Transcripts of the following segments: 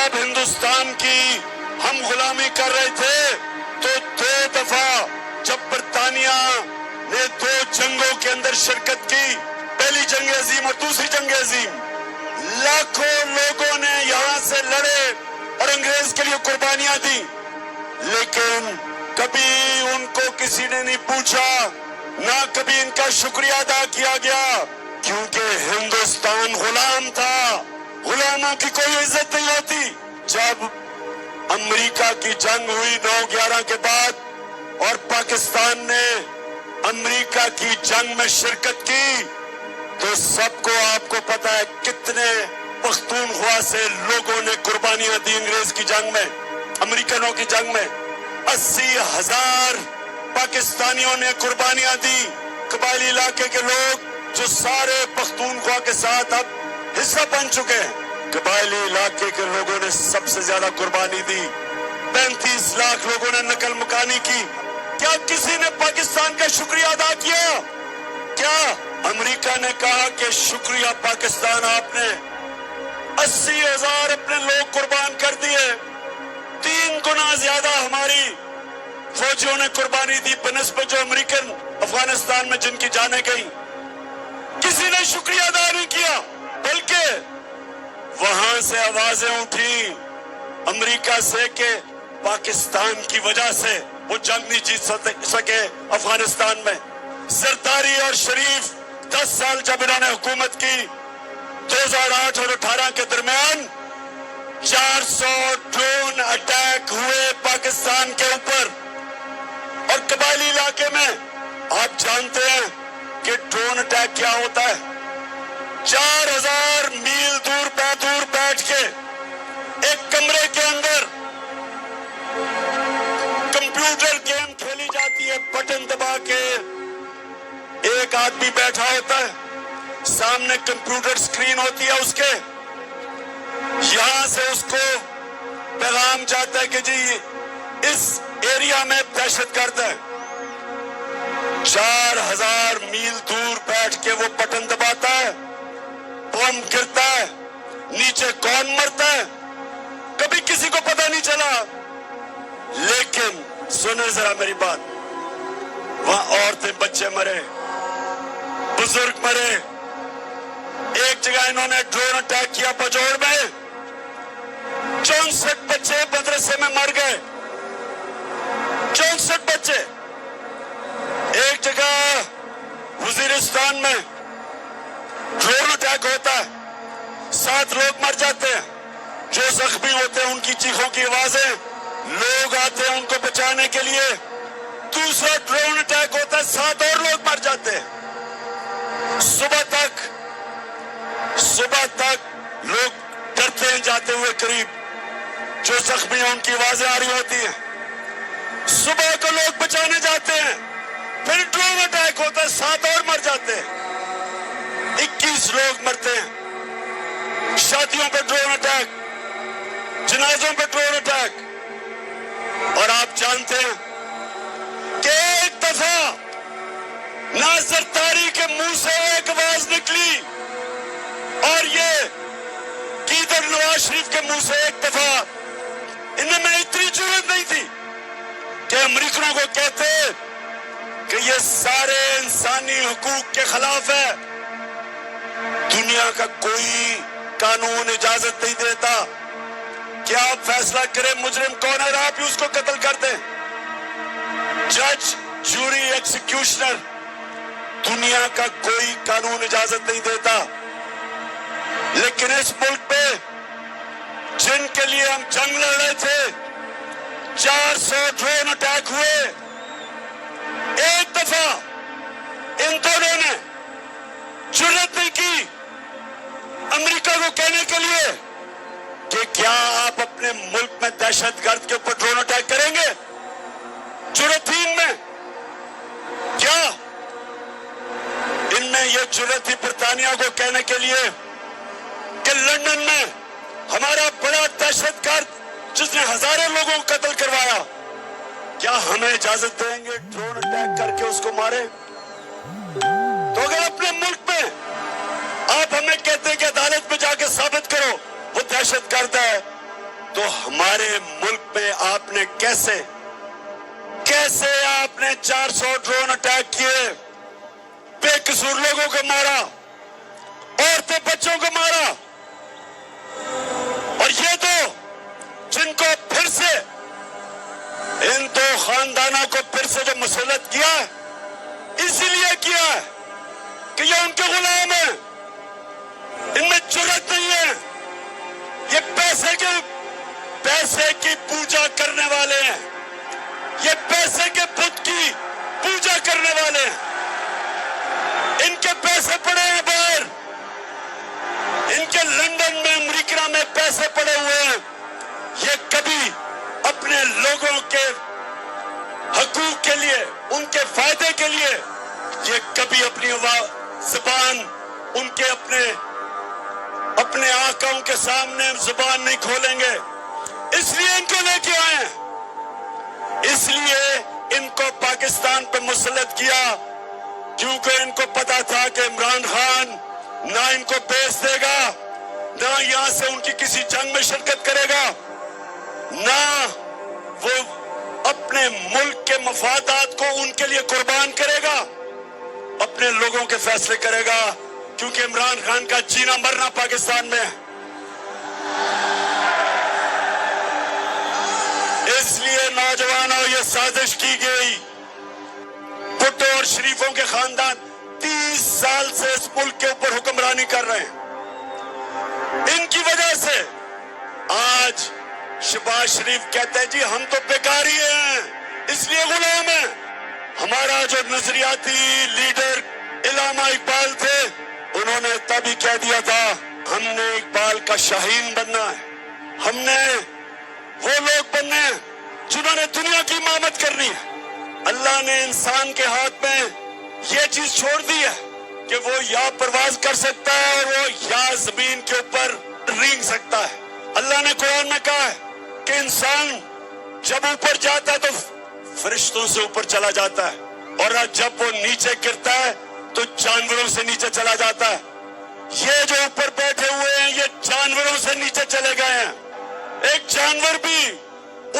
जब हिंदुस्तान की हम गुलामी कर रहे थे तो 2 दफा जब बरतानिया ने 2 जंगों के अंदर शिरकत की, पहली जंग अजीम और दूसरी जंग अजीम, लाखों लोगों ने यहाँ से लड़े और अंग्रेज के लिए कुर्बानियां दी, लेकिन कभी उनको किसी ने नहीं पूछा, ना कभी इनका शुक्रिया अदा किया गया, क्योंकि हिंदुस्तान गुलाम था, गुलामों की कोई इज्जत नहीं होती। जब अमेरिका की जंग हुई 9/11 के बाद और पाकिस्तान ने अमेरिका की जंग में शिरकत की, तो सबको आपको पता है कितने पख्तूनख्वा से लोगों ने कुर्बानियां दी अंग्रेज की जंग में, अमेरिकनों की जंग में। 80,000 पाकिस्तानियों ने कुर्बानियां दी। कबायली इलाके के लोग जो सारे पख्तूनख्वा के साथ अब हिस्सा बन चुके हैं, कबायली इलाके के लोगों ने सबसे ज्यादा कुर्बानी दी। 35 लाख लोगों ने नकल मुकानी की। क्या किसी ने पाकिस्तान का शुक्रिया अदा किया? क्या अमेरिका ने कहा कि शुक्रिया पाकिस्तान, आपने 80,000 अपने लोग कुर्बान कर दिए, 3 गुना ज्यादा हमारी फौजियों ने कुर्बानी दी बनिस्बत जो अमेरिकन अफगानिस्तान में जिनकी जानें गई। किसी ने शुक्रिया अदा नहीं किया, बल्कि वहां से आवाजें उठी अमेरिका से कि पाकिस्तान की वजह से वो जंग नहीं जीत सके अफगानिस्तान में। जरदारी और शरीफ 10 साल जब इन्होंने हुकूमत की, 2008 और 18 के दरमियान 400 ड्रोन अटैक हुए पाकिस्तान के ऊपर। और कबायली इलाके में आप जानते हैं कि ड्रोन अटैक क्या होता है। 4000 मील दूर बैठ के एक कमरे के अंदर कंप्यूटर गेम खेली जाती है, बटन दबा के एक आदमी बैठा होता है, सामने कंप्यूटर स्क्रीन होती है उसके, यहां से उसको पैगाम जाता है कि जी इस एरिया में दहशतगर्द है। 4000 मील दूर बैठ के वो बटन दबाता है, बम गिरता है, नीचे कौन मरता है कभी किसी को पता नहीं चला। लेकिन सुने जरा मेरी बात, वहां औरतें बच्चे मरे, बुजुर्ग मरे। एक जगह इन्होंने ड्रोन अटैक किया पजोड़ में, 64 बच्चे मदरसे में मर गए, 64 बच्चे। एक जगह वजीरिस्तान में ड्रोन अटैक होता है, 7 लोग मर जाते हैं। जो जख्मी होते हैं उनकी चीखों की आवाजें, लोग आते हैं उनको बचाने के लिए। दूसरा ड्रोन अटैक होता है, 7 और लोग मर जाते हैं। सुबह तक लोग डरते हैं जाते हुए करीब, जो जख्मी हैं उनकी आवाजें आ रही होती हैं। सुबह को लोग बचाने जाते हैं, फिर ड्रोन अटैक होता है, 7 और मर जाते हैं, 21 लोग मरते हैं। शादियों पे ड्रोन अटैक, जनाजों पे ड्रोन अटैक। और आप जानते हैं कि एक दफा ना जरदारी के मुंह से एक आवाज निकली और ये कीदर नवाज शरीफ के मुंह से एक दफा, इनमें इतनी जरूरत नहीं थी कि अमेरिकनों को कहते कि ये सारे इंसानी हुकूक के खिलाफ है। दुनिया का कोई कानून इजाजत नहीं देता कि आप फैसला करें मुजरिम कौन है, आप ही उसको कत्ल कर दें। जज, जूरी, एग्जीक्यूशनर, दुनिया का कोई कानून इजाजत नहीं देता। लेकिन इस मुल्क पे जिनके लिए हम जंग लड़ रहे थे, 400 ड्रोन अटैक हुए, एक दफा इन दोनों ने जुर्रत नहीं की अमेरिका को कहने के लिए कि क्या आप अपने मुल्क में दहशतगर्द के ऊपर ड्रोन अटैक करेंगे। जुर्रत थी इनमें क्या? इनमें यह जुर्रत थी बरतानिया को कहने के लिए कि लंदन में हमारा बड़ा दहशतगर्द जिसने हजारों लोगों को कत्ल करवाया, क्या हमें इजाजत देंगे ड्रोन अटैक करके उसको मारे? तो अगर अपने मुल्क में आप हमें कहते हैं कि अदालत में जाके साबित करो वो दहशतगर्द है, تو ہمارے ملک میں آپ نے کیسے آپ نے 400 ڈرون اٹیک کیے، بے قصور لوگوں کو مارا، عورتیں بچوں کو مارا، اور یہ تو جن کو پھر سے ان دو خاندانوں کو پھر سے جو مسلط کیا ہے، اسی لیے کیا ہے کہ یہ ان کے غلام ہیں، ان میں جرأت نہیں ہے، یہ پیسے کی پوجا کرنے والے ہیں، یہ پیسے کے بت کی پوجا کرنے والے ہیں، ان کے پیسے پڑے ہیں باہر، ان کے لندن میں امریکہ میں پیسے پڑے ہوئے ہیں، یہ کبھی اپنے لوگوں کے حقوق کے لیے، ان کے فائدے کے لیے، یہ کبھی اپنی زبان ان کے اپنے آقاؤں کے سامنے زبان نہیں کھولیں گے، اس لیے ان کو لے کے آئے ہیں، اس لیے ان کو پاکستان پہ مسلط کیا، کیونکہ ان کو پتا تھا کہ عمران خان نہ ان کو بیچ دے گا، نہ یہاں سے ان کی کسی جنگ میں شرکت کرے گا، نہ وہ اپنے ملک کے مفادات کو ان کے لیے قربان کرے گا، اپنے لوگوں کے فیصلے کرے گا، کیونکہ عمران خان کا جینا مرنا پاکستان میں ہے۔ اس لیے نوجوانوں یہ سازش کی گئی، بھٹو اور شریفوں کے خاندان 30 سال سے اس ملک کے اوپر حکمرانی کر رہے ہیں، ان کی وجہ سے آج شہباز شریف کہتے ہیں جی ہم تو بیکاری ہیں، اس لیے غلام ہیں۔ ہمارا جو نظریاتی لیڈر علامہ اقبال تھے، انہوں نے تبھی کہہ دیا تھا ہم نے اقبال کا شاہین بننا ہے، ہم نے وہ لوگ بننے ہیں جنہوں نے دنیا کی امامت کرنی ہے۔ اللہ نے انسان کے ہاتھ میں یہ چیز چھوڑ دی ہے کہ وہ یا پرواز کر سکتا ہے اور وہ یا زمین کے اوپر رینگ سکتا ہے۔ اللہ نے قرآن میں کہا ہے کہ انسان جب اوپر جاتا ہے تو فرشتوں سے اوپر چلا جاتا ہے، اور جب وہ نیچے گرتا ہے تو جانوروں سے نیچے چلا جاتا ہے۔ یہ جو اوپر بیٹھے ہوئے ہیں یہ جانوروں سے نیچے چلے گئے ہیں۔ ایک جانور بھی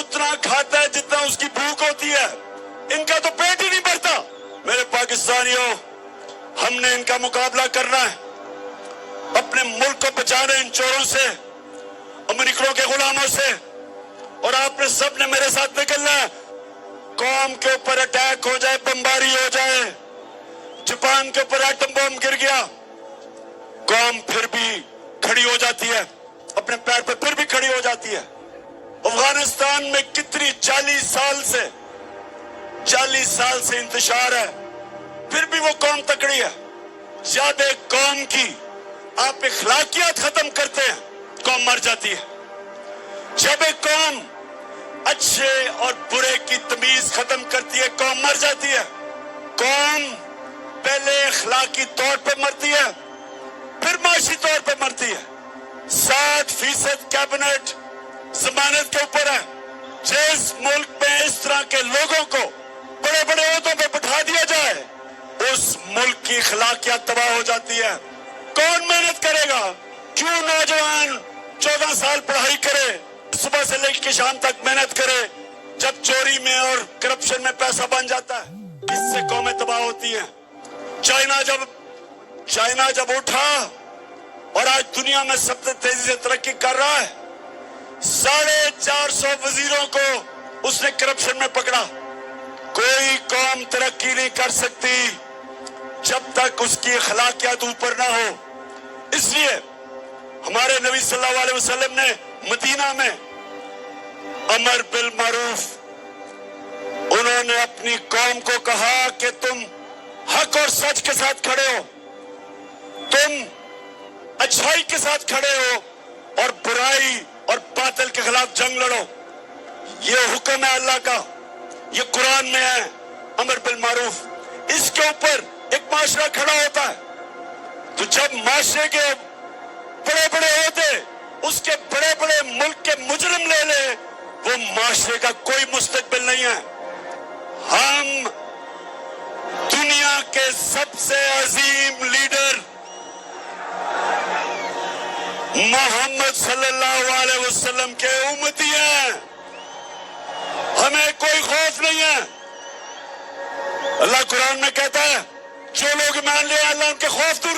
اتنا کھاتا ہے جتنا اس کی بھوک ہوتی ہے، ان کا تو پیٹ ہی نہیں بھرتا۔ میرے پاکستانیوں، ہم نے ان کا مقابلہ کرنا ہے، اپنے ملک کو بچانا ان چوروں سے، امریکوں کے غلاموں سے، اور آپ نے سب نے میرے ساتھ نکلنا ہے۔ قوم کے اوپر اٹیک ہو جائے، بمباری ہو جائے، جاپان کے اوپر ایٹم بم گر گیا، قوم پھر بھی کھڑی ہو جاتی ہے، اپنے پیر پہ پھر بھی کھڑی ہو جاتی ہے۔ افغانستان میں کتنی 40 سال سے انتشار ہے، پھر بھی وہ قوم تکڑی ہے۔ جب ایک قوم کی آپ اخلاقیات ختم کرتے ہیں، قوم مر جاتی ہے۔ جب ایک قوم اچھے اور برے کی تمیز ختم کرتی ہے، قوم مر جاتی ہے۔ قوم پہلے اخلاقی طور پہ مرتی ہے، پھر معاشی طور پہ مرتی ہے۔ 60% کیبنٹ ضمانت کے اوپر ہے۔ جس ملک میں اس طرح کے لوگوں کو بڑے بڑے عہدوں پہ بٹھا دیا جائے، اس ملک کی اخلاقیات تباہ ہو جاتی ہے۔ کون محنت کرے گا؟ کیوں نوجوان 14 سال پڑھائی کرے، صبح سے لے کے شام تک محنت کرے، جب چوری میں اور کرپشن میں پیسہ بن جاتا ہے؟ اس سے قومیں تباہ ہوتی ہیں۔ چائنا جب اٹھا اور آج دنیا میں سب سے تیزی سے ترقی کر رہا ہے، 450 وزیروں کو اس نے کرپشن میں پکڑا۔ کوئی قوم ترقی نہیں کر سکتی جب تک اس کی اخلاقیات اوپر نہ ہو۔ اس لیے ہمارے نبی صلی اللہ علیہ وسلم نے مدینہ میں امر بالمعروف، انہوں نے اپنی قوم کو کہا کہ تم حق اور سچ کے ساتھ کھڑے ہو، تم اچھائی کے ساتھ کھڑے ہو، اور برائی اور باطل کے خلاف جنگ لڑو۔ یہ حکم ہے اللہ کا، یہ قرآن میں ہے، امر بالمعروف۔ اس کے اوپر ایک معاشرہ کھڑا ہوتا ہے، تو جب معاشرے کے بڑے بڑے عہدے اس کے بڑے بڑے ملک کے مجرم لے لیں، وہ معاشرے کا کوئی مستقبل نہیں ہے۔ ہم دنیا کے سب سے عظیم لیڈر मोहम्मद सल्लल्लाहु अलैहि वसल्लम के उम्मती हैं, हमें कोई खौफ नहीं है। अल्लाह कुरान में कहता है जो लोग मान ले अल्लाह उनके खौफ दूर